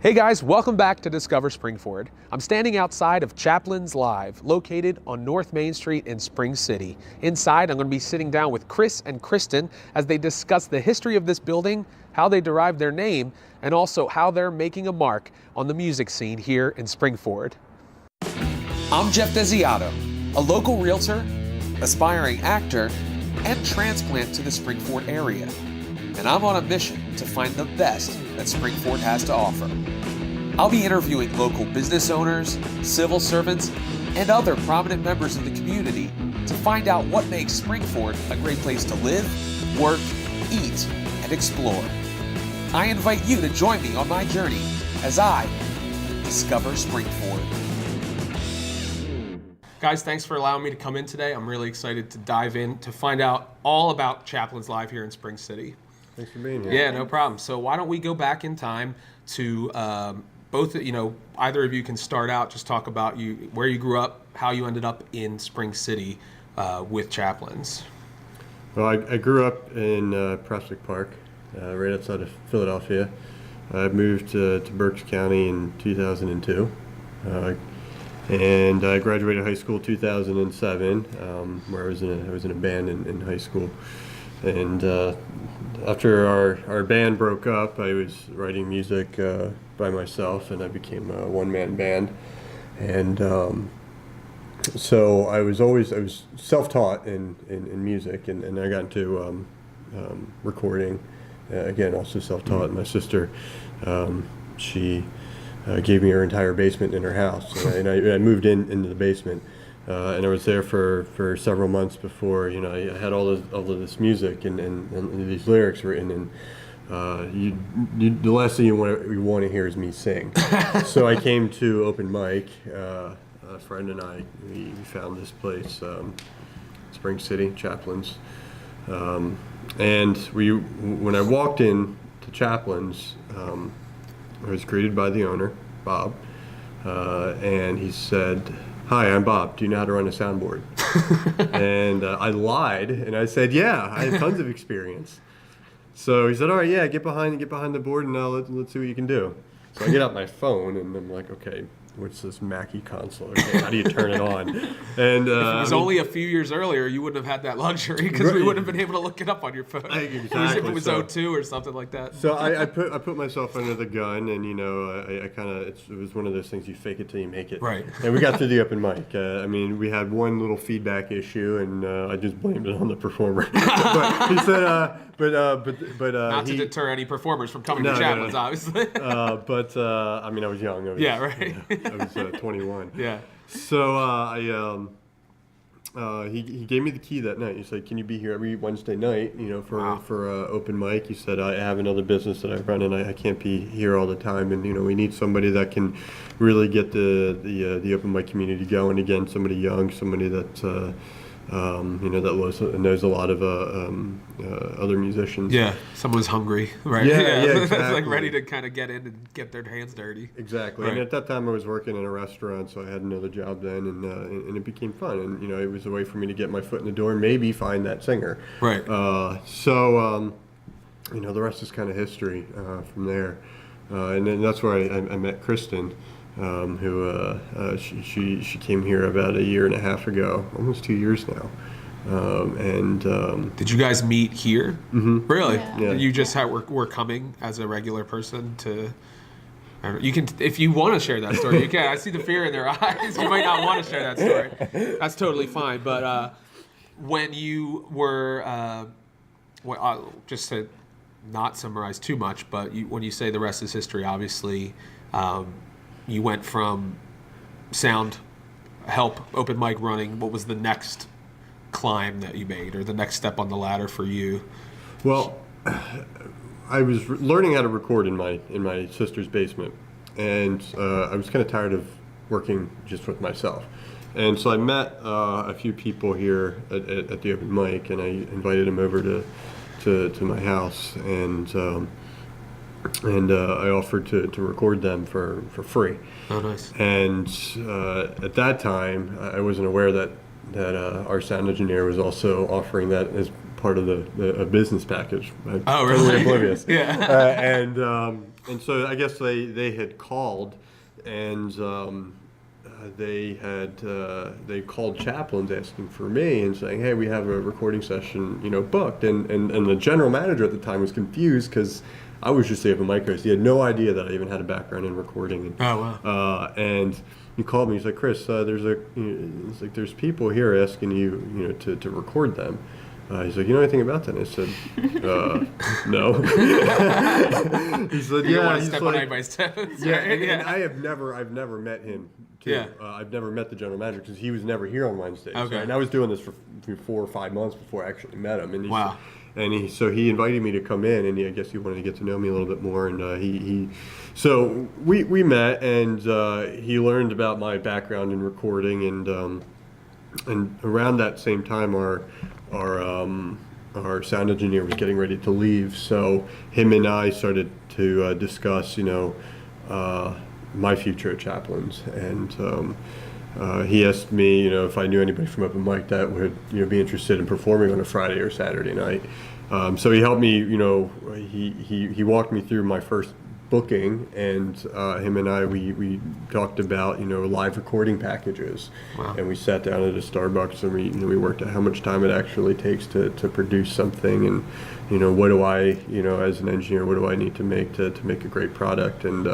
Hey guys, welcome back to Discover SPRINGFORD. I'm standing outside of Chaplin's Live, located on North Main Street in Spring City. Inside, I'm going to be sitting down with Chris and Kristin as they discuss the history of this building, how they derived their name, and also how they're making a mark on the music scene here in SPRINGFORD. I'm Geoff Desiato, a local realtor, aspiring actor, and transplant to the SPRINGFORD area. And I'm on a mission to find the best that SPRINGFORD has to offer. I'll be interviewing local business owners, civil servants, and other prominent members of the community to find out what makes SPRINGFORD a great place to live, work, eat, and explore. I invite you to join me on my journey as I discover SPRINGFORD. Guys, thanks for allowing me to come in today. I'm really excited to dive in to find out all about Chaplin's Live here in Spring City. Thanks for being here. Yeah, no problem. So why don't we go back in time to both, either of you can start out, just talk about where you grew up, how you ended up in Spring City with Chaplin's. Well, I grew up in Prospect Park, right outside of Philadelphia. I moved to Berks County in 2002. And I graduated high school 2007, where I was in a band in high school. And after our band broke up, I was writing music by myself, and I became a one-man band. And so I was self-taught in music, and I got into recording. Again, also self-taught. My sister, she gave me her entire basement in her house, and I moved into the basement. And I was there for several months before I had all of this music and these lyrics written, and the last thing you want to hear is me sing. So I came to open mic. A friend and I we found this place, Spring City, Chaplin's, and when I walked in to Chaplin's, I was greeted by the owner, Bob, and he said, "Hi, I'm Bob. Do you know how to run a soundboard?" And I lied, and I said, "Yeah, I have tons of experience." So he said, "All right, yeah, get behind the board, and now let's see what you can do." So I get out my phone, and I'm like, "Okay, what's this Mackie console? Okay, how do you turn it on?" And if it was only a few years earlier, you wouldn't have had that luxury because we wouldn't have been able to look it up on your phone. Exactly. If it was 02 or something like that. So I put myself under the gun, and I kind of it was one of those things, you fake it till you make it. Right. And we got through the open mic. We had one little feedback issue, and I just blamed it on the performer. But he said, not to deter any performers from coming to Chaplin's, obviously. I was young. I was 21. Yeah. So he gave me the key that night. He said, "Can you be here every Wednesday night? For open mic?" He said, "I have another business that I run, and I can't be here all the time. And we need somebody that can really get the open mic community going again. Somebody young, somebody that." That knows a lot of other musicians. Yeah, someone who's hungry, right? Yeah, exactly. It's like ready to kind of get in and get their hands dirty. Exactly. Right. And at that time I was working in a restaurant, so I had another job then, and it became fun. And it was a way for me to get my foot in the door and maybe find that singer. Right. The rest is kind of history from there. And then that's where I met Kristin. She came here about a year and a half ago, almost 2 years now. Did you guys meet here? Mm-hmm. Really? Yeah. You just were coming as a regular person to. You can, if you want to share that story, you can. I see the fear in their eyes. You might not want to share that story. That's totally fine. But when you were, just to not summarize too much, but when you say the rest is history, obviously. You went from sound help, open mic running. What was the next climb that you made, or the next step on the ladder for you? Well, I was learning how to record in my sister's basement, and I was kind of tired of working just with myself. And so I met a few people here at the open mic, and I invited them over to my house, and I offered to record them for free. Oh, nice. And at that time, I wasn't aware that our sound engineer was also offering that as part of a business package. Oh, really? Totally oblivious. Yeah. And so I guess they had called, and they called Chaplin's asking for me and saying, hey, we have a recording session, booked. And the general manager at the time was confused because I was just a mic host. He had no idea that I even had a background in recording. And, Oh, wow. And he called me. He's like, Chris, there's people here asking you, to record them. He's like, you know anything about that? And I said, no. He said, You don't yeah. want to He's step on anybody's toes. yeah, Right? and I've never met him. Too. Yeah. I've never met the general manager because he was never here on Wednesdays. Okay. And I was doing this for 4 or 5 months before I actually met him. And Wow. So he invited me to come in, and I guess he wanted to get to know me a little bit more. And so we met, and he learned about my background in recording, and around that same time, our sound engineer was getting ready to leave. So him and I started to discuss, my future at Chaplin's, and he asked me, if I knew anybody from open mic that would, be interested in performing on a Friday or Saturday night. So he helped me, he walked me through my first booking, and him and I, we talked about, live recording packages. Wow. And we sat down at a Starbucks, and we worked out how much time it actually takes to produce something, and, what do I, as an engineer, what do I need to make to make a great product. And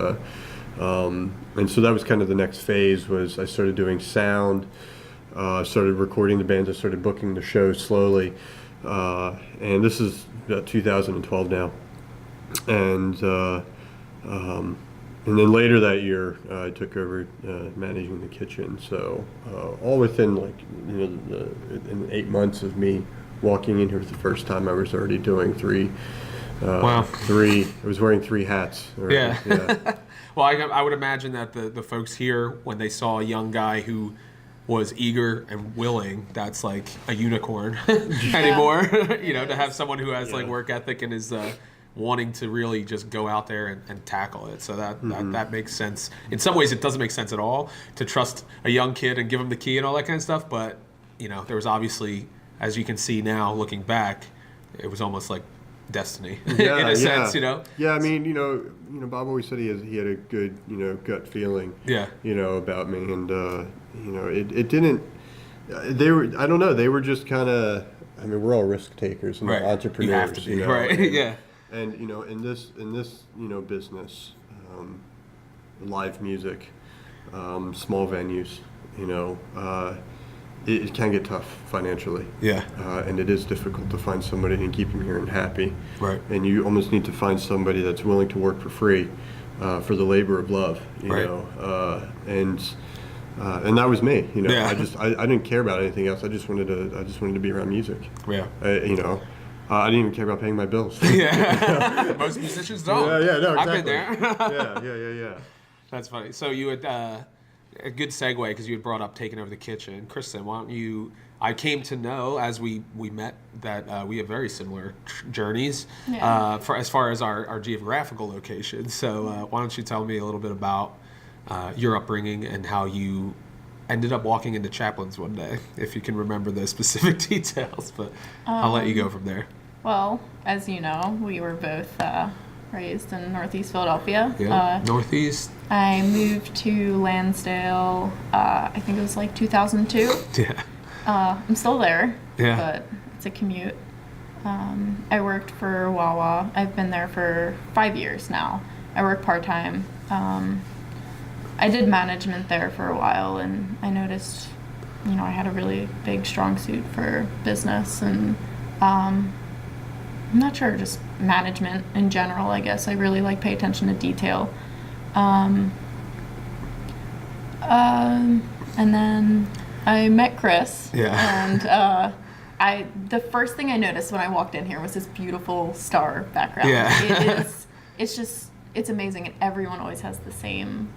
so that was kind of the next phase. Was I started doing sound, started recording the bands, I started booking the shows slowly, and this is about 2012 now, and then later that year I took over managing the kitchen. So all within in 8 months of me walking in here for the first time, I was already doing Wow. I was wearing 3 hats. Yeah. Yeah. Well, I would imagine that the folks here, when they saw a young guy who was eager and willing, that's like a unicorn anymore. To have someone who has like work ethic and is wanting to really just go out there and tackle it. So that makes sense. In some ways, it doesn't make sense at all to trust a young kid and give him the key and all that kind of stuff. But there was obviously, as you can see now, looking back, it was almost like destiny in a sense. Yeah, I mean, Bob always said he had a good, gut feeling. Yeah. About me, and it didn't. They were. I don't know. They were just kind of. I mean, we're all risk takers and Right. entrepreneurs. You have to be, right? And, Yeah. And in this business, live music, small venues, it can get tough financially. Yeah. And it is difficult to find somebody and keep them here and happy. Right. And you almost need to find somebody that's willing to work for free, for the labor of love. Right. And that was me. Yeah. I didn't care about anything else. I just wanted to be around music. Yeah. I didn't even care about paying my bills. Yeah. Most musicians don't. Yeah, no, exactly. I've been there. Yeah. That's funny. So you had a good segue because you had brought up taking over the kitchen. Kristin, why don't you? I came to know as we met that we have very similar journeys for as far as our geographical location. So why don't you tell me a little bit about your upbringing and how you ended up walking into Chaplin's one day, if you can remember those specific details. But I'll let you go from there. Well, as you know, we were both raised in Northeast Philadelphia. Yeah. Northeast. I moved to Lansdale, I think it was like 2002. Yeah. I'm still there, Yeah. but it's a commute. I worked for Wawa. I've been there for 5 years now. I work part-time. I did management there for a while, and I noticed, I had a really big, strong suit for business, and I'm not sure, just management in general, I guess. I really pay attention to detail. And then I met Chris. Yeah. And the first thing I noticed when I walked in here was this beautiful star background. Yeah. It's amazing, and everyone always has the same,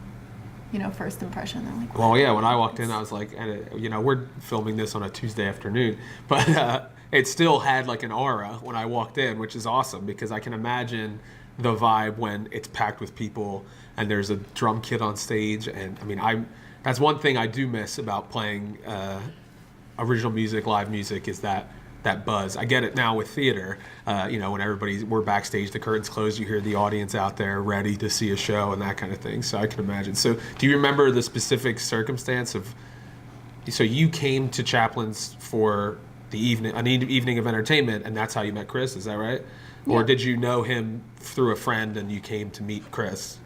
first impression. They're like, Well, yeah, when I walked in, I was like, we're filming this on a Tuesday afternoon, but it still had like an aura when I walked in, which is awesome because I can imagine the vibe when it's packed with people and there's a drum kit on stage. And I mean, that's one thing I do miss about playing original music, live music, is that that buzz. I get it now with theater. You know, when we're backstage, the curtains close, you hear the audience out there ready to see a show and that kind of thing. So I can imagine. So do you remember the specific circumstance of? So you came to Chaplin's for an evening of entertainment, and that's how you met Chris. Is that right? Yeah. Or did you know him through a friend and you came to meet Chris?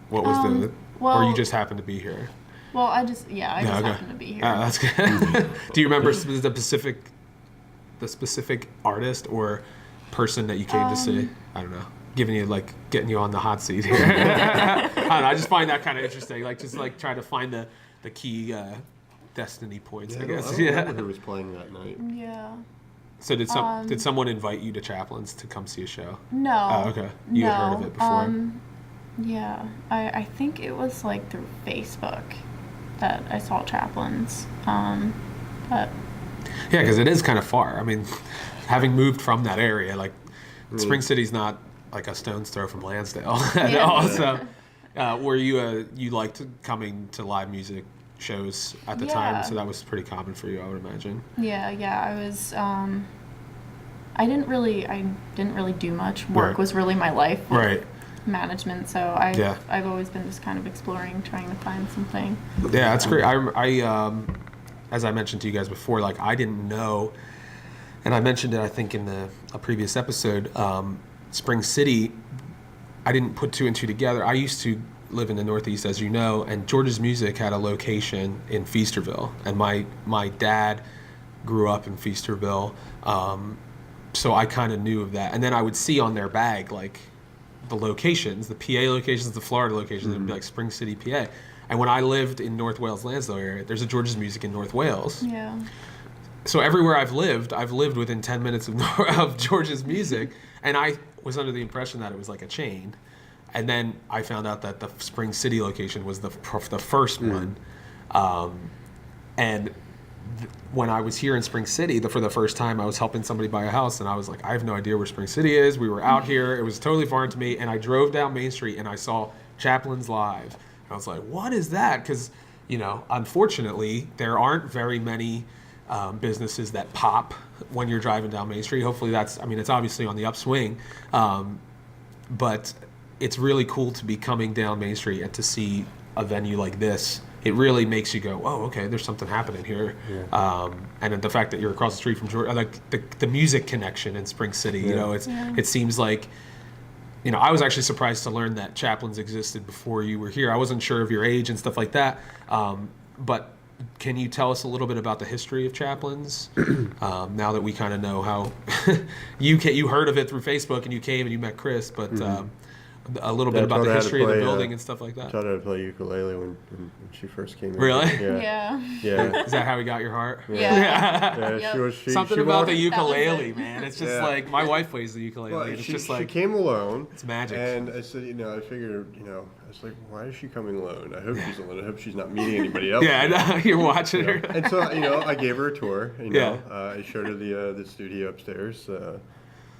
What was or you just happened to be here? Well, I just happened to be here. Oh, that's good. Do you remember the specific artist or person that you came to see? I don't know. Getting you on the hot seat here. I don't know. I just find that kind of interesting. Just try to find the key destiny points. I guess. I don't remember who was playing that night. Yeah. So did someone invite you to Chaplin's to come see a show? No. Oh, okay. You had heard of it before. Yeah. I think it was through Facebook that I saw Chaplin's. But yeah, because it is kind of far. I mean, having moved from that area, Spring City's not like a stone's throw from Lansdale at all. So, were you liked coming to live music shows at the time? So that was pretty common for you, I would imagine. Yeah. I was. I didn't really do much. Work was really my life. Right. Management. So I've always been just kind of exploring, trying to find something. Yeah, that's great. I as I mentioned to you guys before, I didn't know, and I mentioned it I think in a previous episode. Spring City, I didn't put two and two together. I used to live in the Northeast, as you know, and George's Music had a location in Feasterville, and my dad grew up in Feasterville, so I kind of knew of that. And then I would see on their bag the locations, the PA locations, the Florida locations, it'd be Spring City, PA. And when I lived in North Wales, Lansdale area, there's a George's Music in North Wales. Yeah. So everywhere I've lived within 10 minutes of George's Music, and I was under the impression that it was like a chain. And then I found out that the Spring City location was the first one. And when I was here in Spring City for the first time, I was helping somebody buy a house, and I was like, I have no idea where Spring City is. We were out here. It was totally foreign to me. And I drove down Main Street, and I saw Chaplin's live. And I was like, what is that? Because, unfortunately, there aren't very many businesses that pop when you're driving down Main Street. Hopefully it's obviously on the upswing. But it's really cool to be coming down Main Street and to see a venue like this. It really makes you go, oh, okay, there's something happening here. Yeah. And the fact that you're across the street from George, the music connection in Spring City, it seems like, I was actually surprised to learn that Chaplin's existed before you were here. I wasn't sure of your age and stuff like that. But can you tell us a little bit about the history of Chaplin's? Now that we kind of know how you heard of it through Facebook and you came and you met Chris, but a little bit about the history of the building and stuff like that. I taught her to play ukulele when she first came in. Really? Yeah. Is that how he got your heart? Yeah. Yep. Something about the ukulele, man. It's just my wife plays the ukulele. Well, and it's she came alone. It's magic. And I said, I figured, I was like, why is she coming alone? I hope she's alone. I hope she's not meeting anybody else. Yeah, I know. You're watching her. And so, I gave her a tour. I showed her the studio upstairs.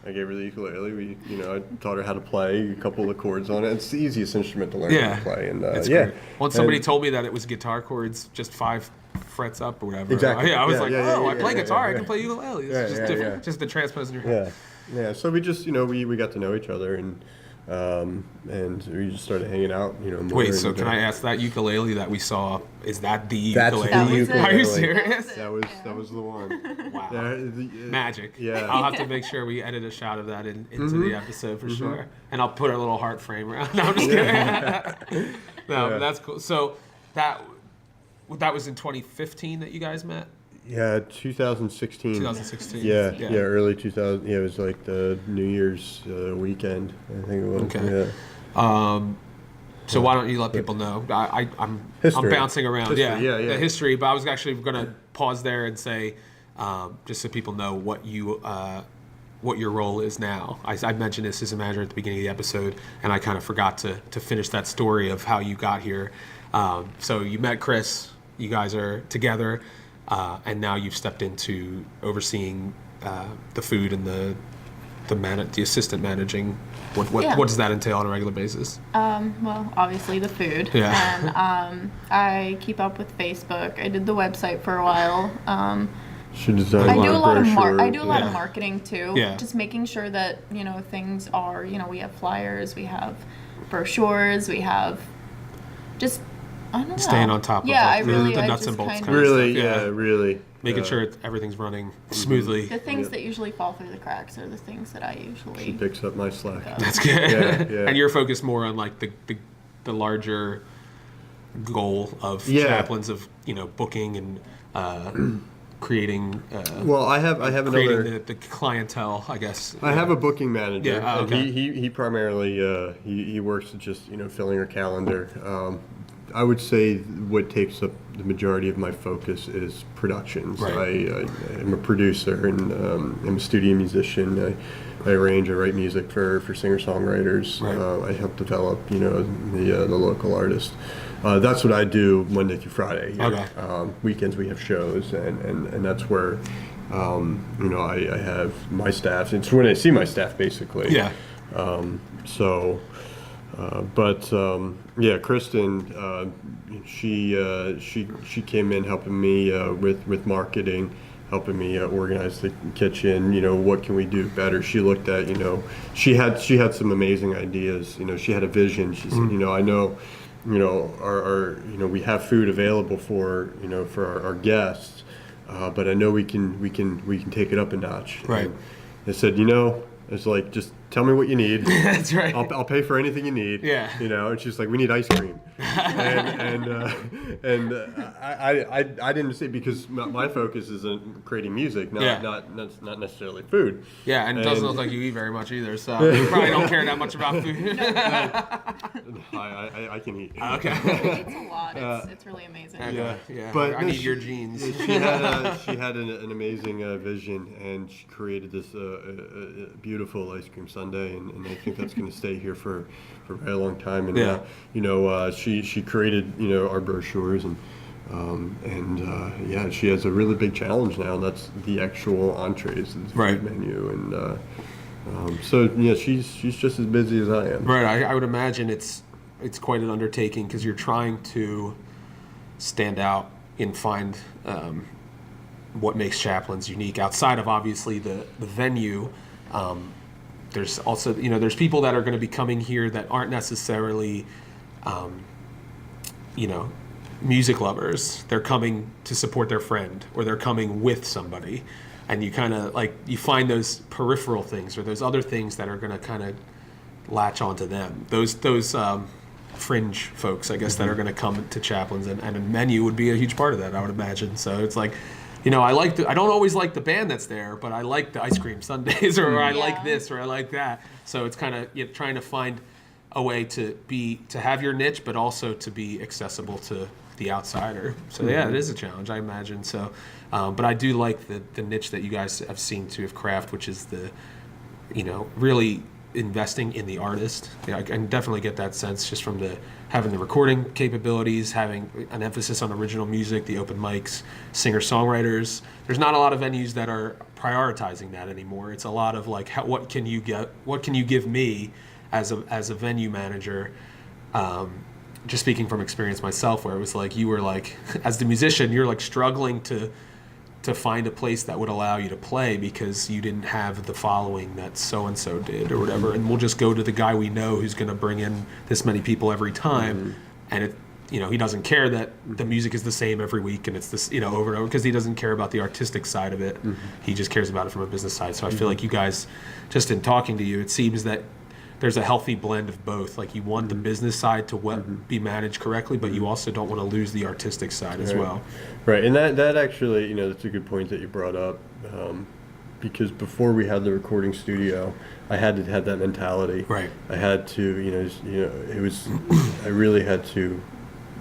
I gave her the ukulele. I taught her how to play a couple of chords on it. It's the easiest instrument to learn how to play. And great. Once somebody told me that it was guitar chords, just 5 frets up or whatever. Exactly. I was I play guitar. I can play ukulele. It's just different. Just the transpose in your head. Yeah. So we just, we got to know each other and we just started hanging out, more. Wait, so can I ask, that ukulele that we saw, is that the That's ukulele? the ukulele. Are you serious? That was the one. Wow. Magic. Yeah. I'll have to make sure we edit a shot of that into the episode for sure. And I'll put a little heart frame around. No, I'm just kidding. No, that's cool. So that was in 2015 that you guys met? Yeah, 2016. 2016. Yeah, early 2000. Yeah, it was like the New Year's weekend, I think it was. Okay. Yeah. So why don't you let people know? I'm bouncing around. History, the history. But I was actually going to pause there and say, just so people know what your role is now. I mentioned assistant manager at the beginning of the episode, and I kind of forgot to finish that story of how you got here. So you met Chris. You guys are together. And now you've stepped into overseeing the food and the assistant managing. What does that entail on a regular basis? Well, obviously the food. Yeah. And I keep up with Facebook. I did the website for a while. She designed I do a lot of brochures. I do a lot of marketing too. Yeah. Just making sure that, you know, things are, you know, we have flyers, we have brochures, we have just, I don't know. Staying on top of yeah, like, I really, the I nuts just and bolts kind kind of, of Really, stuff. yeah, really. Making sure everything's running smoothly. the things that usually fall through the cracks are the things that I She usually picks up my slack. That's good. Yeah. And you're focused more on like the larger goal of Yeah. Chaplin's of, you know, booking and creating. Well, I have creating another. the clientele, I guess. I have a booking manager. Yeah, and okay. he primarily he works at just, you know, filling her calendar. I would say what takes up the majority of my focus is productions. Right. I am a producer and I'm a studio musician. I arrange, I write music for singer-songwriters. Right. I help develop, you know, the local artists. That's what I do Monday through Friday. Okay. Weekends we have shows, and that's where, you know, I have my staff. It's when I see my staff, basically. Yeah. Yeah, Kristin, she came in helping me with marketing, helping me organize the kitchen. You know, what can we do better? She looked at, you know, she had some amazing ideas. You know, she had a vision. She said, you know, I know, you know, our you know, we have food available for, you know, for our guests, but I know we can take it up a notch. Right. And I said, you know, it's like, just tell me what you need. That's right. I'll pay for anything you need. Yeah. You know, and she's like, we need ice cream. and I didn't say, because my focus is on creating music, not necessarily food. Yeah, and it doesn't look like you eat very much either, so you probably don't care that much about food. I can eat. Okay. it's a lot. It's really amazing. Yeah. But I need your genes. She had an amazing vision, and she created this beautiful ice cream sundae, and I think that's going to stay here for a very long time. And you know, she created, you know, our brochures, and yeah, she has a really big challenge now, and that's the actual entrees, the food menu, and so yeah, she's just as busy as I am. Right. I would imagine it's quite an undertaking, because you're trying to stand out and find what makes Chaplin's unique outside of obviously the venue. There's also, you know, there's people that are going to be coming here that aren't necessarily, you know, music lovers. They're coming to support their friend, or they're coming with somebody, and you kind of like, you find those peripheral things or those other things that are going to kind of latch onto them. Those fringe folks, I guess, that are going to come to Chaplin's, and a menu would be a huge part of that, I would imagine. So it's like, you know, I don't always like the band that's there, but I like the ice cream sundaes, or I like this, or I like that. So it's kind of, you know, trying to find a way to have your niche, but also to be accessible to the outsider. So yeah, it is a challenge, I imagine. So, but I do like the niche that you guys have seen to have crafted, which is the, you know, really investing in the artist. Yeah, I can definitely get that sense just from having the recording capabilities, having an emphasis on original music, the open mics, singer-songwriters. There's not a lot of venues that are prioritizing that anymore. It's a lot of like, what can you give me as a venue manager? Just speaking from experience myself, where it was like, you were like, as the musician, you're like struggling to find a place that would allow you to play, because you didn't have the following that so-and-so did or whatever, and we'll just go to the guy we know who's going to bring in this many people every time, and it, you know, he doesn't care that the music is the same every week and it's this, you know, over and over, because he doesn't care about the artistic side of it. He just cares about it from a business side. So I feel like you guys, just in talking to you, it seems that there's a healthy blend of both. Like, you want the business side to be managed correctly, but you also don't want to lose the artistic side as well. Right, and that actually, you know, that's a good point that you brought up, because before we had the recording studio, I had to have that mentality. Right. I had to, you know, it was, I really had to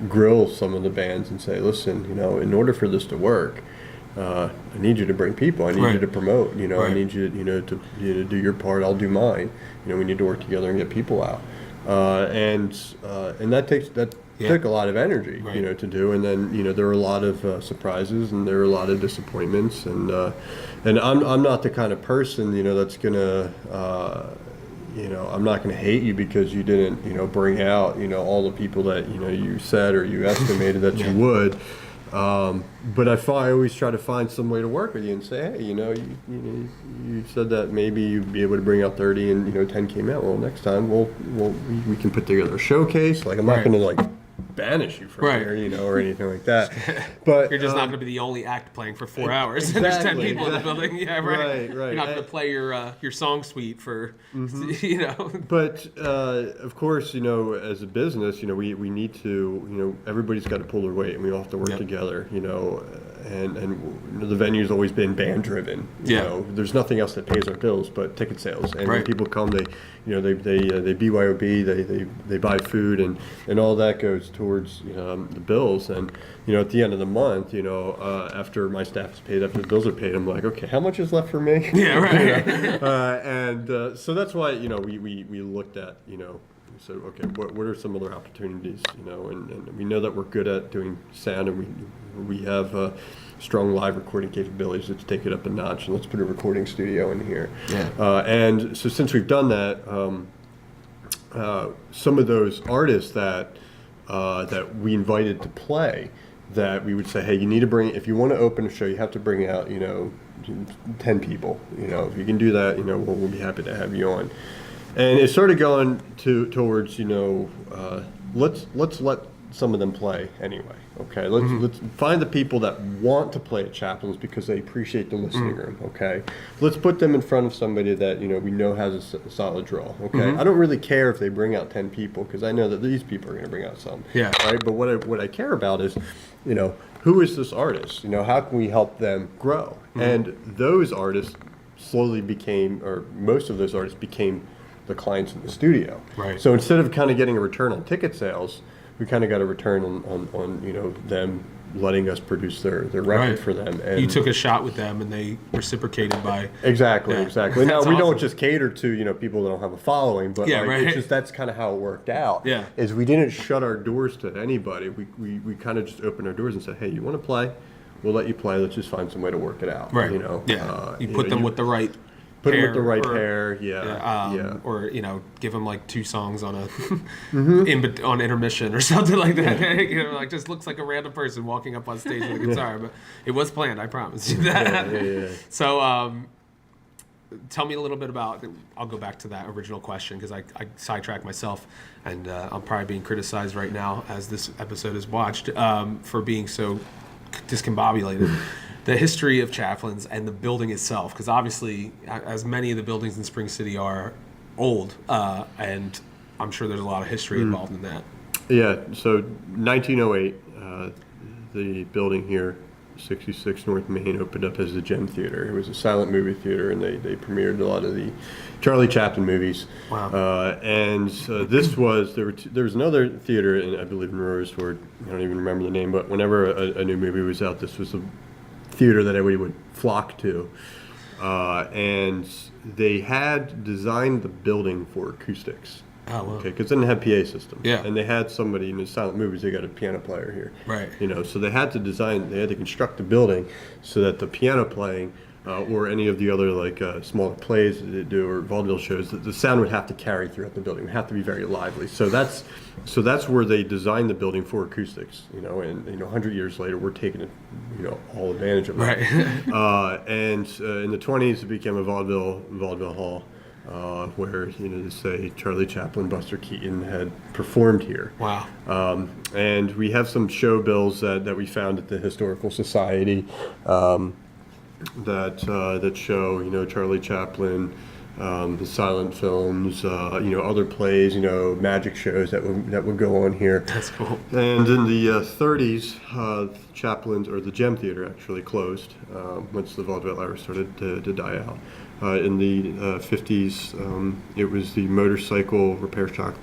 grill some of the bands and say, listen, you know, in order for this to work, I need you to bring people. I need you to promote. You know, I need you, to do your part. I'll do mine. You know, we need to work together and get people out. And that took a lot of energy, you know, to do. And then, you know, there were a lot of surprises, and there were a lot of disappointments. And I'm not the kind of person, you know, that's gonna, you know, I'm not gonna hate you because you didn't, you know, bring out, you know, all the people that, you know, you said or you estimated that you would. But I always try to find some way to work with you and say, hey, you said that maybe you'd be able to bring out 30 and 10 came out. Well, next time we can put together a showcase. Like I'm not going to like banish you from here, or anything like that. But you're just not going to be the only act playing for 4 hours. Exactly, there's 10 people in the building. Yeah, right. You're not going to play your song suite for, But of course, as a business, we need to, everybody's got to pull their weight, and we all have to work together, and the venue's always been band driven. There's nothing else that pays our bills but ticket sales, and when people come, they BYOB, they buy food, and all that goes towards the bills. And at the end of the month, after my staff is paid, after the bills are paid, I'm like, okay, how much is left for me? Yeah, right. And so that's why we looked at so okay, what are some other opportunities? And we know that we're good at doing sound, and we have strong live recording capabilities. Let's take it up a notch, and let's put a recording studio in here. And so since we've done that, some of those artists that we invited to play, that we would say, hey, you need to bring, if you want to open a show, you have to bring out 10 people. If you can do that, we'll be happy to have you on. And it started going towards let's let some of them play anyway. Okay, let's find the people that want to play at Chaplin's because they appreciate the listening room. Okay, let's put them in front of somebody that we know has a solid draw. Okay, I don't really care if they bring out 10 people because I know that these people are going to bring out some. Yeah. Right. But what I care about is, who is this artist? How can we help them grow? And those artists slowly became, or most of those artists became, the clients in the studio. Right. So instead of kind of getting a return on ticket sales, we kind of got a return on them letting us produce their record for them. And you took a shot with them, and they reciprocated by exactly. Now we don't just cater to people that don't have a following, but it's just that's kind of how it worked out. Yeah, is we didn't shut our doors to anybody. We kind of just opened our doors and said, hey, you want to play? We'll let you play. Let's just find some way to work it out. Right. You put them with the right. Put them with the right pair, or give them like 2 songs on a on intermission or something like that. Just looks like a random person walking up on stage with a guitar, but it was planned. I promise you that. So, tell me a little bit about. I'll go back to that original question because I sidetracked myself, and I'm probably being criticized right now as this episode is watched for being so discombobulated. The history of Chaplin's and the building itself, because obviously, as many of the buildings in Spring City are old, and I'm sure there's a lot of history involved in that. Yeah, so 1908, the building here, 66 North Main, opened up as the Gem Theater. It was a silent movie theater, and they premiered a lot of the Charlie Chaplin movies. Wow. This was, there was another theater, I believe in Rosewood, I don't even remember the name, but whenever a new movie was out, this was the theater that everybody would flock to, and they had designed the building for acoustics. Oh, wow. Okay, because they didn't have PA system. Yeah, and they had somebody in the silent movies. They got a piano player here. Right. So they had to construct the building so that the piano playing, or any of the other smaller plays that they do or vaudeville shows, the sound would have to carry throughout the building. It would have to be very lively. So that's where they designed the building for acoustics. And 100 years later, we're taking all advantage of it. Right. And in the 20s, it became a vaudeville hall. Where they say Charlie Chaplin, Buster Keaton had performed here. Wow! And we have some show bills that we found at the Historical Society that show Charlie Chaplin, the silent films, other plays, magic shows that would go on here. That's cool. And in the 30s, Chaplin's, or the Gem Theater, actually closed once the vaudeville era started to die out. In the 50s, it was the motorcycle repair shop,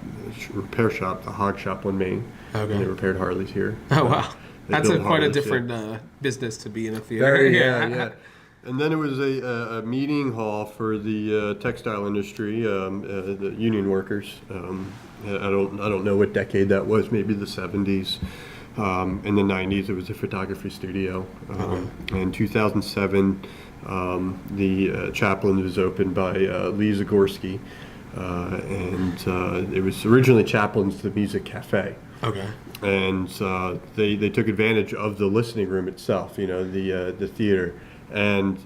the Hog Shop on Main. Okay. And they repaired Harleys here. Oh, wow. That's quite a different business to be in a theater. Yeah. And then it was a meeting hall for the textile industry, the union workers. I don't know what decade that was, maybe the 70s. In the 90s, it was a photography studio. In 2007, the Chaplin was opened by Lee Zagorski, and it was originally Chaplin's The Music Cafe. Okay. And they took advantage of the listening room itself, the theater, and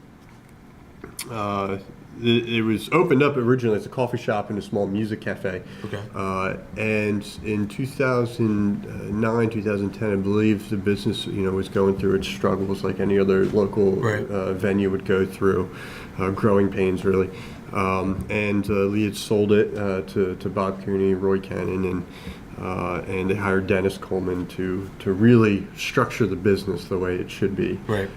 it was opened up originally as a coffee shop and a small music cafe. Okay. And in 2009, 2010, I believe the business, was going through its struggles like any other local venue would go through, growing pains really. And Lee had sold it to Bob Cooney, Roy Cannon, and they hired Dennis Coleman to really structure the business the way it should be. Right.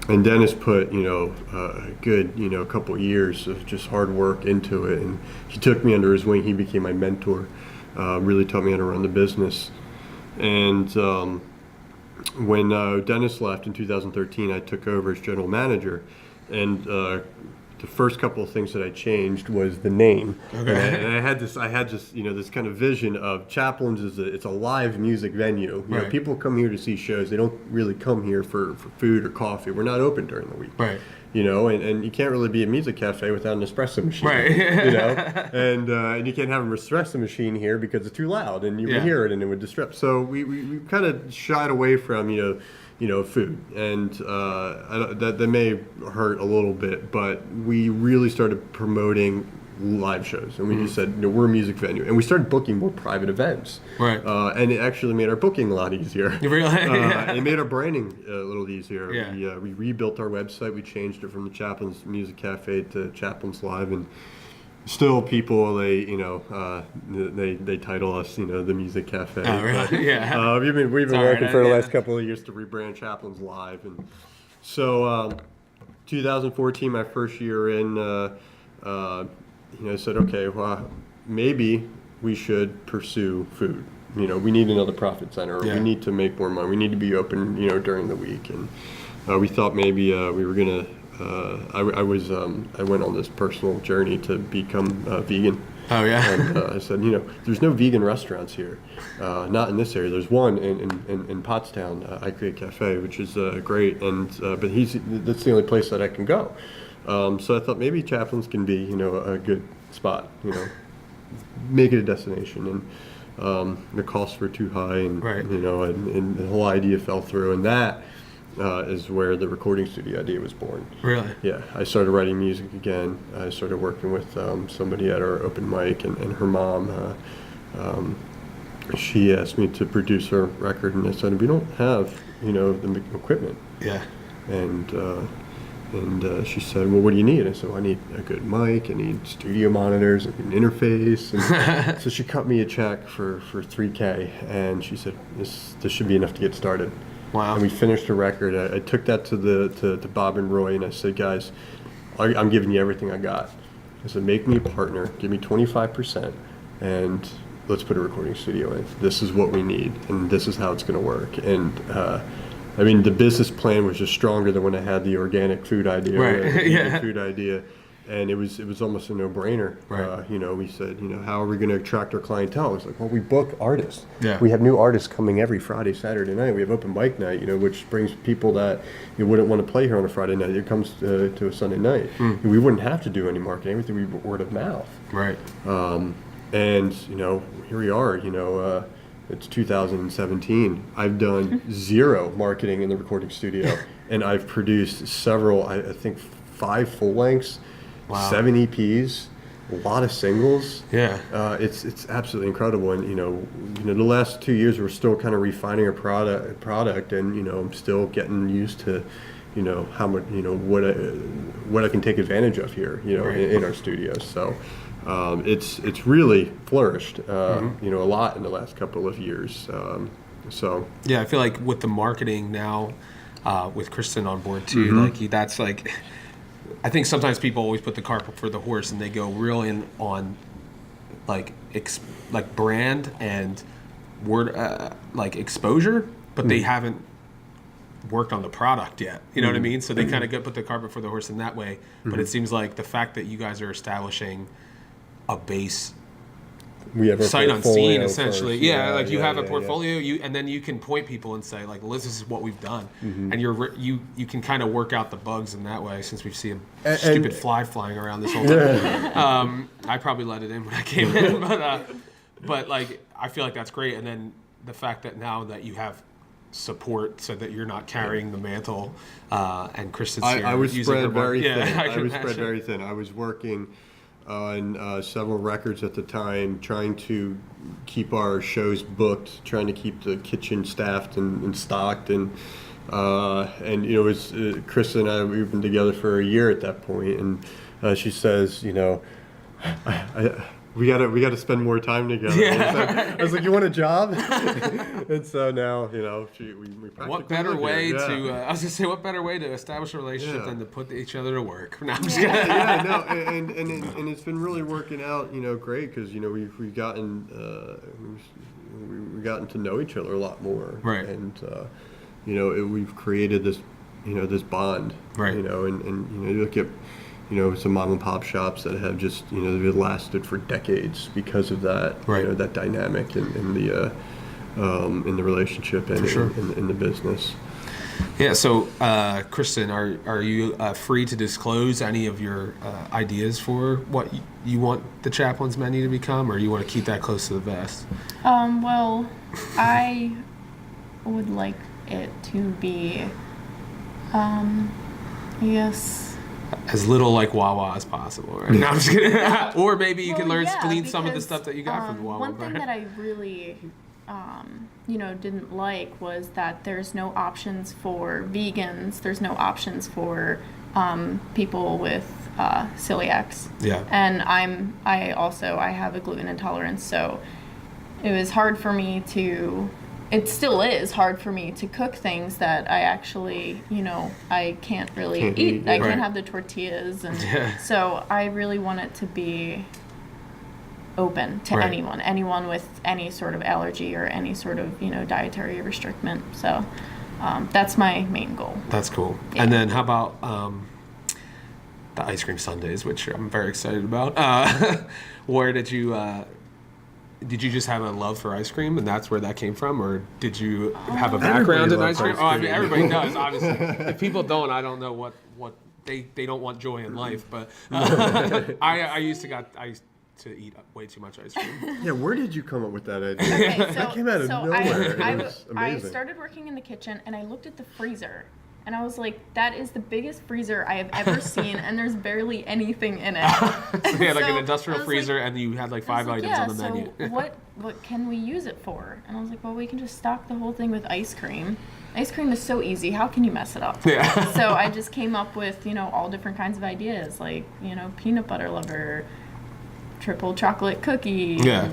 And Dennis put, a good, couple years of just hard work into it. And he took me under his wing. He became my mentor, really taught me how to run the business. And when Dennis left in 2013, I took over as general manager. And the first couple of things that I changed was the name. Okay. And I had this, this kind of vision of Chaplin's it's a live music venue. You know, people come here to see shows. They don't really come here for food or coffee. We're not open during the week. Right. And you can't really be a music cafe without an espresso machine. Right. And you can't have an espresso machine here because it's too loud and you would hear it and it would disrupt. So we kind of shied away from, food, and that may hurt a little bit, but we really started promoting live shows, and we just said, we're a music venue, and we started booking more private events, and it actually made our booking a lot easier. Really? It made our branding a little easier. Yeah. We rebuilt our website. We changed it from the Chaplin's Music Cafe to Chaplin's Live, and still, people they title us the Music Cafe. Oh, really? But, yeah. We've been working for the last couple of years to rebrand Chaplin's Live, and so 2014, my first year in, I said, okay, well, maybe we should pursue food. We need another profit center. We need to make more money. We need to be open, during the week, and we thought maybe we were gonna. I went on this personal journey to become vegan. Oh yeah. And I said, there's no vegan restaurants here, not in this area. There's one in Pottstown, I Create Cafe, which is great, and but that's the only place that I can go. So I thought maybe Chaplin's can be, a good spot, make it a destination, and the costs were too high, and and the whole idea fell through, and that. Is where the recording studio idea was born. Really? Yeah. I started writing music again. I started working with somebody at our open mic, and her mom, she asked me to produce her record, and I said, we don't have, the equipment. Yeah. And she said, well, what do you need? I said, well, I need a good mic, I need studio monitors, I need an interface. And so she cut me a check for $3,000, and she said, this should be enough to get started. Wow. And we finished the record. I took that to Bob and Roy, and I said, guys, I'm giving you everything I got. I said, make me a partner, give me 25%, and let's put a recording studio in. This is what we need, and this is how it's going to work. And the business plan was just stronger than when I had the organic food idea, the food idea. And it was almost a no-brainer. Right. We said, how are we going to attract our clientele? It's like, well, we book artists. Yeah. We have new artists coming every Friday, Saturday night. We have open mic night, which brings people that wouldn't want to play here on a Friday night. It comes to a Sunday night. We wouldn't have to do any marketing. Everything we word of mouth. Right. And here we are. It's 2017. I've done zero marketing in the recording studio, and I've produced several. I think 5 full lengths. Wow. 7 EPs, a lot of singles. Yeah, it's absolutely incredible. And the last 2 years we're still kind of refining our product, and I'm still getting used to, how much, what I can take advantage of here, in our studios. So it's really flourished, a lot in the last couple of years. So yeah, I feel like with the marketing now, with Kristin on board too, that's like. I think sometimes people always put the cart before the horse, and they go real in on like brand and word exposure, but they haven't worked on the product yet. You know what I mean? So they kind of put the cart before the horse in that way. But it seems like the fact that you guys are establishing a base. We have sight unseen, essentially. You have a portfolio, and then you can point people and say, like, well, this is what we've done, and you can kind of work out the bugs in that way. Since we've seen a stupid fly flying around this whole time, I probably let it in when I came in, but like I feel like that's great. And then the fact that now that you have support so that you're not carrying the mantle, and Kristin's here. I was spread very thin. I was spread very thin. I was working on several records at the time, trying to keep our shows booked, trying to keep the kitchen staffed and stocked, and you know, it's Kristin and I, we've been together for a year at that point, and she says, you know, we gotta spend more time together. Yeah. I was like, you want a job? And so now, you know, we practically what better live way here. to? I was gonna say, what better way to establish a relationship than to put each other to work? No, I'm just Yeah, kidding. yeah, no, and it's been really working out, you know, great, because you know we've gotten we've gotten to know each other a lot more, Right. And you know, we've created this, you know, this bond, Right. You know, and you know, you look at, you know, some mom and pop shops that have just, you know, they've lasted for decades because of that, Right. You know, that dynamic in the relationship and sure. in the business. Yeah. So, Kristin, are you free to disclose any of your ideas for what you want the Chaplin's menu to become, or you want to keep that close to the vest? Well, I would like it to be, I guess. As little like Wawa as possible, right? No, I'm just kidding. Or maybe you can glean some of the because, stuff that you got from the Wawa one thing brand. that I really, you know, didn't like was that there's no options for vegans. There's no options for people with celiacs. Yeah. And I have a gluten intolerance, so it was hard for me to. It still is hard for me to cook things that I actually, you know, I can't really eat. I Right. can't have the tortillas, and Yeah. so I really want it to be open to Right. anyone with any sort of allergy or any sort of, you know, dietary restriction. So that's my main goal. That's cool. Yeah. And then how about the ice cream sundaes, which I'm very excited about. Where did you just have a love for ice cream, and that's where that came from, or did you have a background in Everybody ice cream? loves Oh, I ice mean, cream. everybody does, obviously. If people don't, I don't know what they don't want joy in life. But I used to eat way too much ice cream. Yeah, where did you come up with that idea? Okay, That came out of nowhere. It was I amazing. started working in the kitchen, and I looked at the freezer, and I was like, that is the biggest freezer I have ever seen, and there's barely anything in it. So you had like So an I industrial was freezer, like- and you had like I was 5 like, items on the yeah, menu. So what can we use it for? And I was like, well, we can just stock the whole thing with ice cream. Ice cream is so easy. How can you mess it up? Yeah. So I just came up with, you know, all different kinds of ideas, like, you know, peanut butter lover, triple chocolate cookie, Yeah.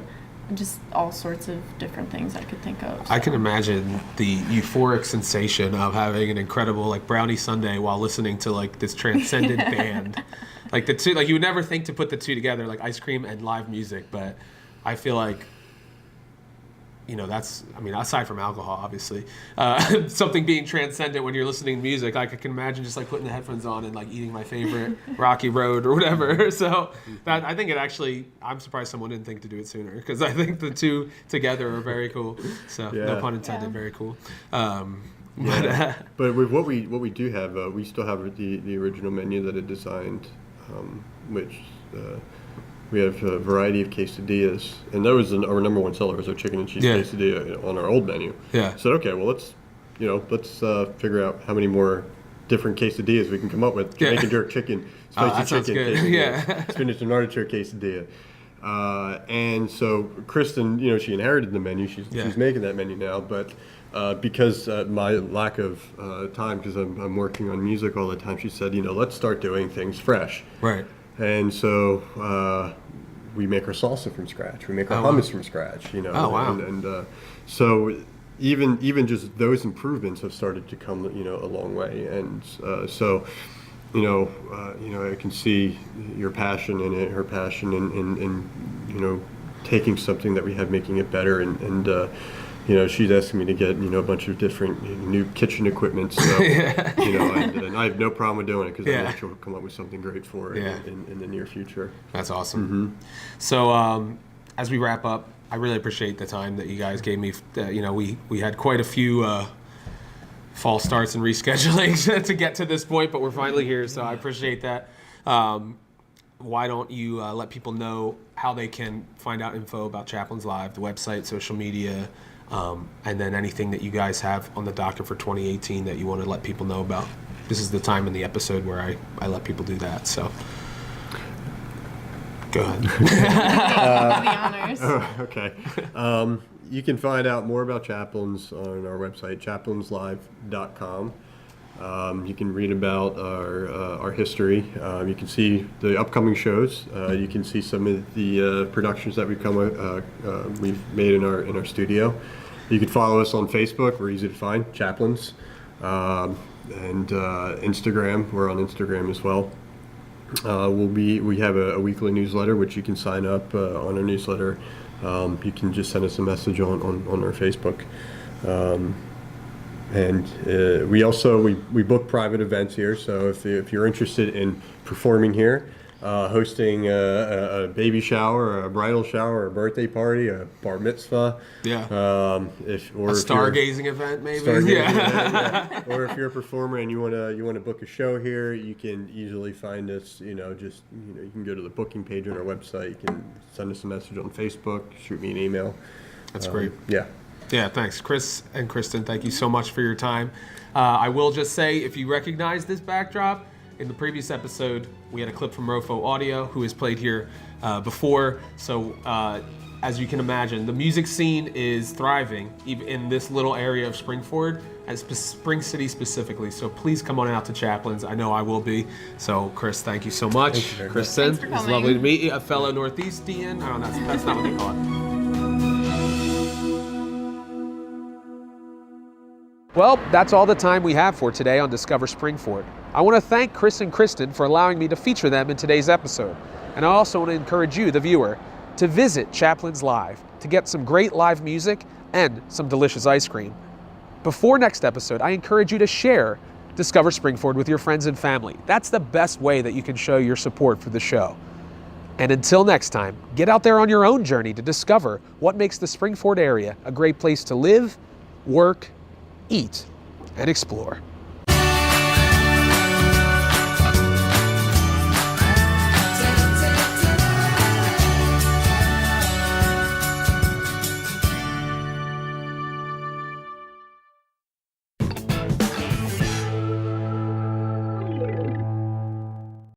and just all sorts of different things I could think of. I can imagine the euphoric sensation of having an incredible like brownie sundae while listening to like this transcendent band. Like the two, like you would never think to put the two together, like ice cream and live music, but I feel like, you know, that's, I mean, aside from alcohol, obviously, something being transcendent when you're listening to music, like I can imagine just like putting the headphones on and like eating my favorite Rocky Road or whatever. So that, I think it actually, I'm surprised someone didn't think to do it sooner, because I think the two together are very cool. So no Yeah. pun intended, Yeah. very cool. But with what we do have, we still have the original menu that it designed, which we have a variety of quesadillas, and that was our number one seller, was our chicken and cheese Yeah. quesadilla on our old menu. Yeah. I said, okay, well let's figure out how many more different quesadillas we can come up with. Yeah. Jamaican jerk chicken, spicy that sounds chicken good. quesadilla, Yeah. spinach and artichoke quesadilla. And so Kristin, you know, she inherited the menu. She's making that menu now, but because my lack of time, because I'm working on music all the time, she said, you know, let's start doing things fresh. Right. And so we make our salsa from scratch. We make our Oh, wow. hummus from scratch. You know. Oh, wow. And so even just those improvements have started to come, you know, a long way. And so. You know, I can see your passion in it, her passion in you know, taking something that we have, making it better, and you know, she's asking me to get, you know, a bunch of different new kitchen equipment, so you know, and I have no problem with doing it, because I know she'll come up with something great for it in the near future. That's awesome. So as we wrap up, I really appreciate the time that you guys gave me. You know, we had quite a few false starts and rescheduling to get to this point, but we're finally here, so I appreciate that. Why don't you let people know how how they can find out info about Chaplin's Live, the website, social media, and then anything that you guys have on the docket for 2018 that you want to let people know about. This is the time in the episode where I let people do that. So go ahead. The honors. Okay. You can find out more about Chaplins on our website, chaplinslive.com. You can read about our history. You can see the upcoming shows. You can see some of the productions that we've made in our studio. You can follow us on Facebook. We're easy to find, Chaplins, and Instagram. We're on Instagram as well. We have a weekly newsletter which you can sign up on our newsletter. You can just send us a message on our Facebook. And we book private events here. So if you're interested in performing here, hosting a baby shower, a bridal shower, a birthday party, a bar mitzvah, a stargazing event, maybe. Yeah. Or if you're a performer and you want to book a show here, you can easily find us. You can go to the booking page on our website. You can send us a message on Facebook, shoot me an email. That's great. Yeah, thanks. Chris and Kristin, thank you so much for your time. I will just say, if you recognize this backdrop, in the previous episode, we had a clip from Rofo Audio, who has played here before. So, as you can imagine, the music scene is thriving, even in this little area of Springford, and Spring City specifically. So please come on out to Chaplin's. I know I will be. So, Chris, thank you so much. Thank you. Kristin, it's lovely to meet you. A fellow Northeastian. Oh, that's not what they call it. Well, that's all the time we have for today on Discover Springford. I want to thank Chris and Kristin for allowing me to feature them in today's episode. And I also want to encourage you, the viewer, to visit Chaplin's Live to get some great live music and some delicious ice cream. Before next episode, I encourage you to share Discover Springford with your friends and family. That's the best way that you can show your support for the show. And until next time, get out there on your own journey to discover what makes the Springford area a great place to live, work, eat, and explore.